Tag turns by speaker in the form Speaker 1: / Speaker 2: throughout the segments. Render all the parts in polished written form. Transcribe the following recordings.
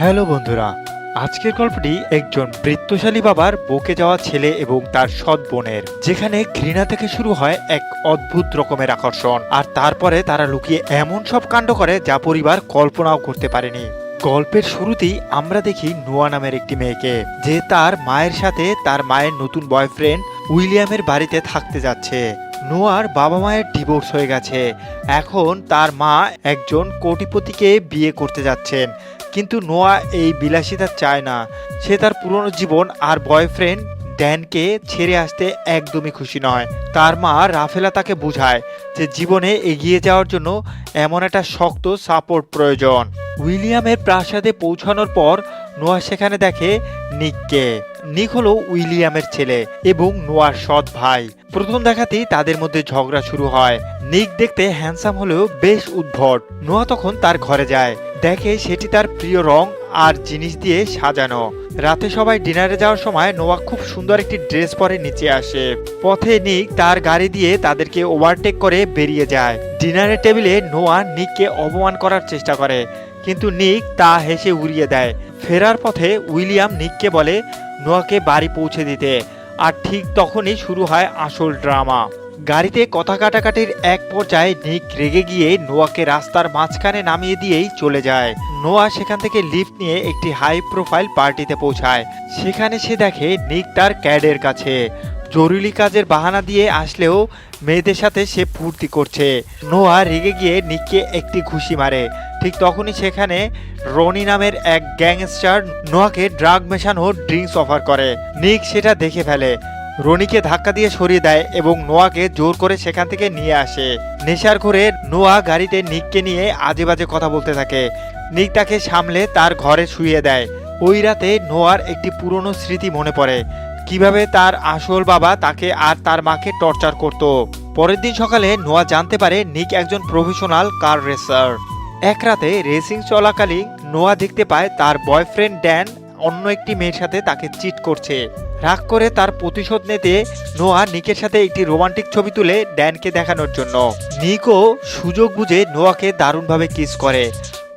Speaker 1: Hello বন্ধুরা, আজকের গল্পটি একজন বৃত্তশালী বাবার বকে যাওয়া ছেলে এবং তার সৎ বোনের, যেখানে ঘৃণা থেকে শুরু হয় এক অদ্ভুত রকমের আকর্ষণ, আর তারপরে তারা লুকিয়ে এমন সব কাণ্ড করে যা পরিবার কল্পনাও করতে পারেনি। গল্পের শুরুতেই আমরা দেখি নোয়া নামের একটি মেয়েকে, যে তার মায়ের সাথে তার মায়ের নতুন বয়ফ্রেন্ড উইলিয়ামের বাড়িতে থাকতে যাচ্ছে। নোয়ার বাবা মায়ের ডিভোর্স হয়ে গেছে, এখন তার মা একজন কোটিপতিকে বিয়ে করতে যাচ্ছেন। কিন্তু নোয়া এই বিলাসিতা চায় না। সে তার পুরনো জীবন আর বয়ফ্রেন্ড ড্যানকে ছেড়ে আসতে একদমই খুশি নয়। তার মা রাফেলা তাকে বোঝায় যে জীবনে এগিয়ে যাওয়ার জন্য এমন একটা শক্ত সাপোর্ট প্রয়োজন। উইলিয়ামের প্রাসাদে পৌঁছানোর পর নোয়া সেখানে দেখে নিককে। নিক হলো উইলিয়ামের ছেলে এবং নোয়ার সৎ ভাই। প্রথম দেখাতেই তাদের মধ্যে ঝগড়া শুরু হয়। নিক দেখতে হ্যান্ডসাম হলেও বেশ উদ্ভট। নোয়া তখন তার ঘরে যায়, দেখে সেটি তার প্রিয় রং আর জিনিস দিয়ে সাজানো। রাতে সবাই ডিনারে যাওয়ার সময় নোয়া খুব সুন্দর একটি ড্রেস পরে নিচে আসে। পথে নিক তার গাড়ি দিয়ে তাদেরকে ওভারটেক করে বেরিয়ে যায়। ডিনারের টেবিলে নোয়া নিককে অপমান করার চেষ্টা করে, কিন্তু নিক তা হেসে উড়িয়ে দেয়। ফেরার পথে উইলিয়াম নিককে বলে নোয়াকে বাড়ি পৌঁছে দিতে, আর ঠিক তখনই শুরু হয় আসল ড্রামা। গাড়িতে কথা কাটাকাটির এক পর্যায়ে নিক রেগে গিয়ে নোয়াকে রাস্তার মাঝখানে নামিয়ে দিয়েই চলে যায়। নোয়া সেখান থেকে লিফট নিয়ে একটি হাই প্রোফাইল পার্টিতে পৌঁছায়। সেখানে সে দেখে নিক তার ক্যাডের কাছে জরুরি কাজের বাহানা দিয়ে আসলেও মেয়েদের সাথে সে ফুর্তি করছে। নোয়া রেগে গিয়ে নিককে একটি ঘুষি মারে। ঠিক তখনই সেখানে রনি নামের এক গ্যাংস্টার নোয়াকে ড্রাগ মেশানো ড্রিঙ্কস অফার করে। নিক সেটা দেখে ফেলে, রনিকে ধাক্কা দিয়ে সরিয়ে দেয় এবং নোয়াকে জোর করে সেখান থেকে নিয়ে আসে। নেশার ঘরে নোয়া গাড়িতে নিককে নিয়ে আজে বাজে কথা বলতে থাকে। নিক তাকে সামলে তার ঘরে শুইয়ে দেয়। ওই রাতে নোয়ার একটি পুরনো স্মৃতি মনে পড়ে, কিভাবে তার আসল বাবা তাকে আর তার মাকে টর্চার করত। পরের দিন সকালে নোয়া জানতে পারে নিক একজন প্রফেশনাল কার রেসার। এক রাতে রেসিং চলাকালীন নোয়া দেখতে পায় তার বয়ফ্রেন্ড ড্যান অন্য একটি মেয়ের সাথে তাকে চিট করছে। রাগ করে তার প্রতিশোধ নিতে নোয়া নিকের সাথে একটি রোমান্টিক ছবি তুলে ড্যানকে দেখানোর জন্য। নিকও সুযোগ বুঝে নোয়াকে দারুণভাবে কিস করে।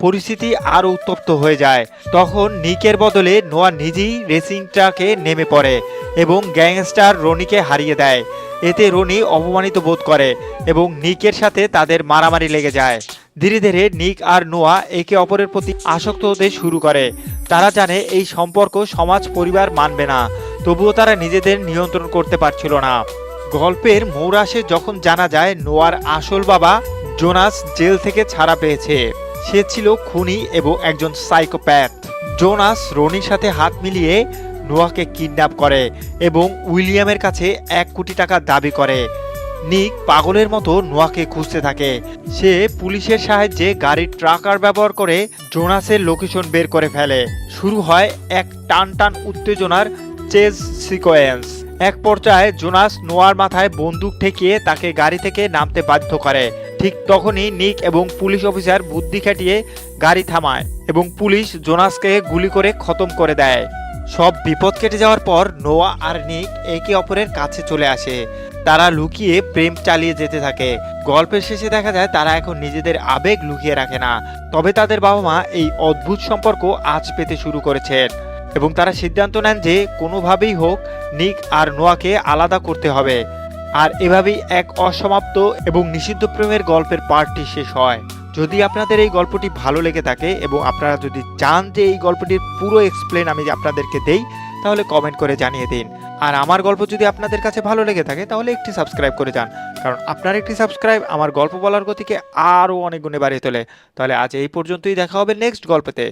Speaker 1: পরিস্থিতি আরও উত্তপ্ত হয়ে যায়। তখন নিকের বদলে নোয়া নিজেই রেসিং ট্রাকে নেমে পড়ে এবং গ্যাংস্টার রনিকে হারিয়ে দেয়। এতে রনি অপমানিত বোধ করে এবং নিকের সাথে তাদের মারামারি লেগে যায়। ধীরে ধীরে নিক আর নোয়া একে অপরের প্রতি আসক্ত হতে শুরু করে। তারা জানে এই সম্পর্ক সমাজ পরিবার মানবে না, তবুও তারা নিজেদের নিয়ন্ত্রণ করতে পারছিল না। গল্পের মোড় আসে যখন জানা যায় নোয়ার আসল বাবা জোনাস জেল থেকে ছাড়া পেয়েছে। সে ছিল খুনি এবং একজন সাইকোপ্যাথ। জোনাস রনির সাথে হাত মিলিয়ে নোয়াকে কিডন্যাপ করে এবং উইলিয়ামের কাছে 1 কোটি টাকা দাবি করে। নিক পাগলের মতো নোয়াকে খুঁজতে থাকে। সে পুলিশের সাহায্যে গাড়ির ট্রাকার ব্যবহার করে জোনাসের লোকেশন বের করে ফেলে। শুরু হয় এক টান টান উত্তেজনার চেজ সিকোয়েন্স। এক পর্যায়ে জোনাস নোয়ার মাথায় বন্দুক ঠেকিয়ে তাকে গাড়ি থেকে নামতে বাধ্য করে। ঠিক তখনই নিক এবং পুলিশ অফিসার বুদ্ধি খাটিয়ে গাড়ি থামায় এবং পুলিশ জোনাসকে গুলি করে খতম করে দেয়। সব বিপদ কেটে যাওয়ার পর নোয়া আর নিক একে অপরের কাছে চলে আসে। তারা লুকিয়ে প্রেম চালিয়ে যেতে থাকে। গল্পের শেষে দেখা যায় তারা এখন নিজেদের আবেগ লুকিয়ে রাখে না, তবে তাদের বাবা মা এই অদ্ভুত সম্পর্ক আঁচ পেতে শুরু করেছেন এবং তারা সিদ্ধান্ত নেন যে কোনোভাবেই হোক নিক আর নোয়াকে আলাদা করতে হবে। আর এভাবেই এক অসমাপ্ত এবং নিষিদ্ধ প্রেমের গল্পের পার্টটি শেষ হয়। যদি আপনাদের এই গল্পটি ভালো লেগে থাকে এবং আপনারা যদি চান যে এই গল্পটির পুরো এক্সপ্লেন আমি আপনাদেরকে দেই, তাহলে কমেন্ট করে জানিয়ে দিন। আর আমার গল্প যদি আপনাদের কাছে ভালো লেগে থাকে তাহলে একটি সাবস্ক্রাইব করে যান, কারণ আপনার একটি সাবস্ক্রাইব আমার গল্প বলার গতিকে আরও অনেক গুণে বাড়িয়ে তোলে। তাহলে আজ এই পর্যন্তই, দেখা হবে নেক্সট গল্পতে।